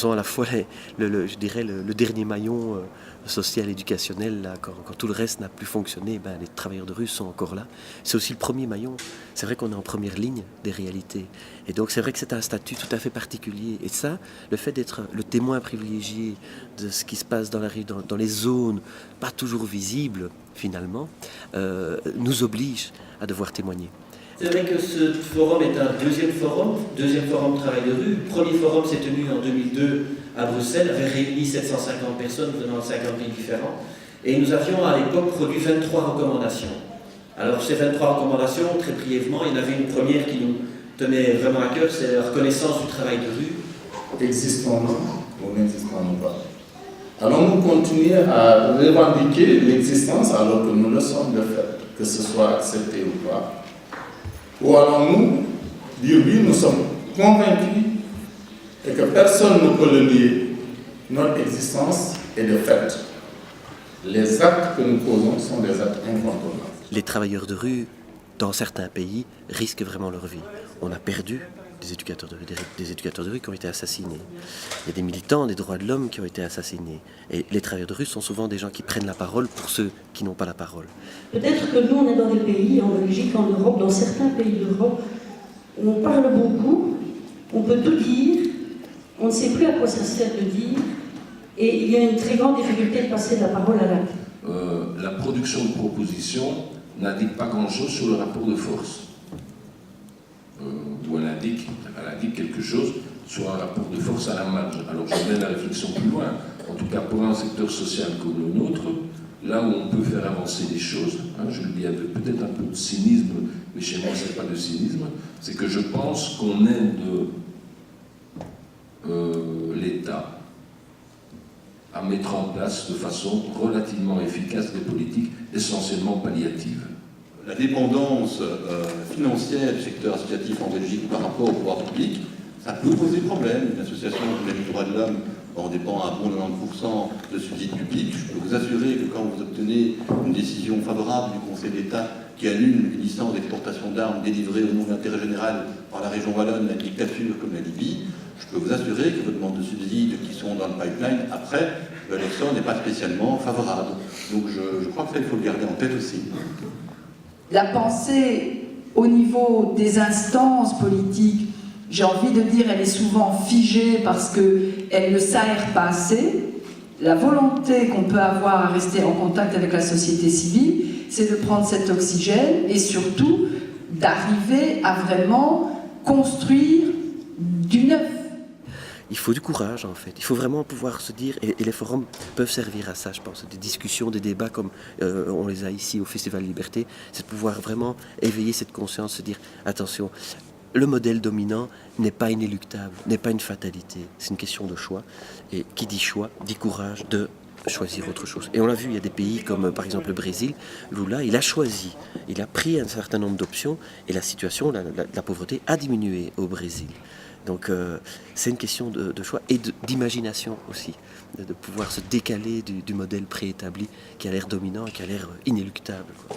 sont à la fois, je dirais, le dernier maillon social, éducationnel. Là, quand tout le reste n'a plus fonctionné, les travailleurs de rue sont encore là. C'est aussi le premier maillon. C'est vrai qu'on est en première ligne des réalités. Et donc c'est vrai que c'est un statut tout à fait particulier. Et ça, le fait d'être le témoin privilégié de ce qui se passe dans la rue, dans les zones pas toujours visibles, finalement, nous oblige à devoir témoigner. C'est vrai que ce forum est un deuxième forum de travail de rue. Le premier forum s'est tenu en 2002 à Bruxelles, avait réuni 750 personnes venant de 50 pays différents. Et nous avions à l'époque produit 23 recommandations. Alors ces 23 recommandations, très brièvement, il y en avait une première qui nous tenait vraiment à cœur, c'est la reconnaissance du travail de rue. Existons-nous ou n'existons-nous pas? Allons-nous continuer à revendiquer l'existence alors que nous le sommes de fait, que ce soit accepté ou pas? Ou allons-nous dire oui, nous sommes convaincus et que personne ne peut le nier, notre existence est de fait. Les actes que nous posons sont des actes incontournables. Les travailleurs de rue, dans certains pays, risquent vraiment leur vie. On a perdu des éducateurs de rue qui ont été assassinés. Il y a des militants des droits de l'homme qui ont été assassinés. Et les travailleurs de rue sont souvent des gens qui prennent la parole pour ceux qui n'ont pas la parole. Peut-être que nous, on est dans des pays, en Belgique, en Europe, dans certains pays d'Europe, où on parle beaucoup, on peut tout dire, on ne sait plus à quoi ça sert de dire, et il y a une très grande difficulté de passer de la parole à l'acte. La production de propositions n'indique pas grand-chose sur le rapport de force. Où elle indique quelque chose sur un rapport de force à la marge. Alors je mène la réflexion plus loin. En tout cas, pour un secteur social comme le nôtre, là où on peut faire avancer les choses, je le dis avec peut-être un peu de cynisme, mais chez moi, ce n'est pas de cynisme, c'est que je pense qu'on aide l'État à mettre en place de façon relativement efficace des politiques essentiellement palliatives. La dépendance financière du secteur associatif en Belgique par rapport au pouvoir public, ça peut poser problème. Une association comme les droits de l'homme en dépend à bon 90% de subsides publics. Je peux vous assurer que quand vous obtenez une décision favorable du Conseil d'État qui annule une licence d'exportation d'armes délivrée au nom de l'intérêt général par la région wallonne, la dictature comme la Libye, je peux vous assurer que vos demandes de subsides qui sont dans le pipeline, après, l'élection n'est pas spécialement favorable. Donc je crois que ça, il faut le garder en tête aussi. La pensée au niveau des instances politiques, j'ai envie de dire, elle est souvent figée parce qu'elle ne s'aère pas assez. La volonté qu'on peut avoir à rester en contact avec la société civile, c'est de prendre cet oxygène et surtout d'arriver à vraiment construire du neuf. Il faut du courage, en fait. Il faut vraiment pouvoir se dire, et les forums peuvent servir à ça, je pense, des discussions, des débats comme on les a ici au Festival Liberté, c'est de pouvoir vraiment éveiller cette conscience, se dire, attention, le modèle dominant n'est pas inéluctable, n'est pas une fatalité, c'est une question de choix. Et qui dit choix, dit courage de choisir autre chose. Et on l'a vu, il y a des pays comme par exemple le Brésil, Lula, il a choisi, il a pris un certain nombre d'options, et la situation, la pauvreté a diminué au Brésil. Donc c'est une question de choix et d'imagination aussi, de pouvoir se décaler du modèle préétabli qui a l'air dominant et qui a l'air inéluctable, quoi.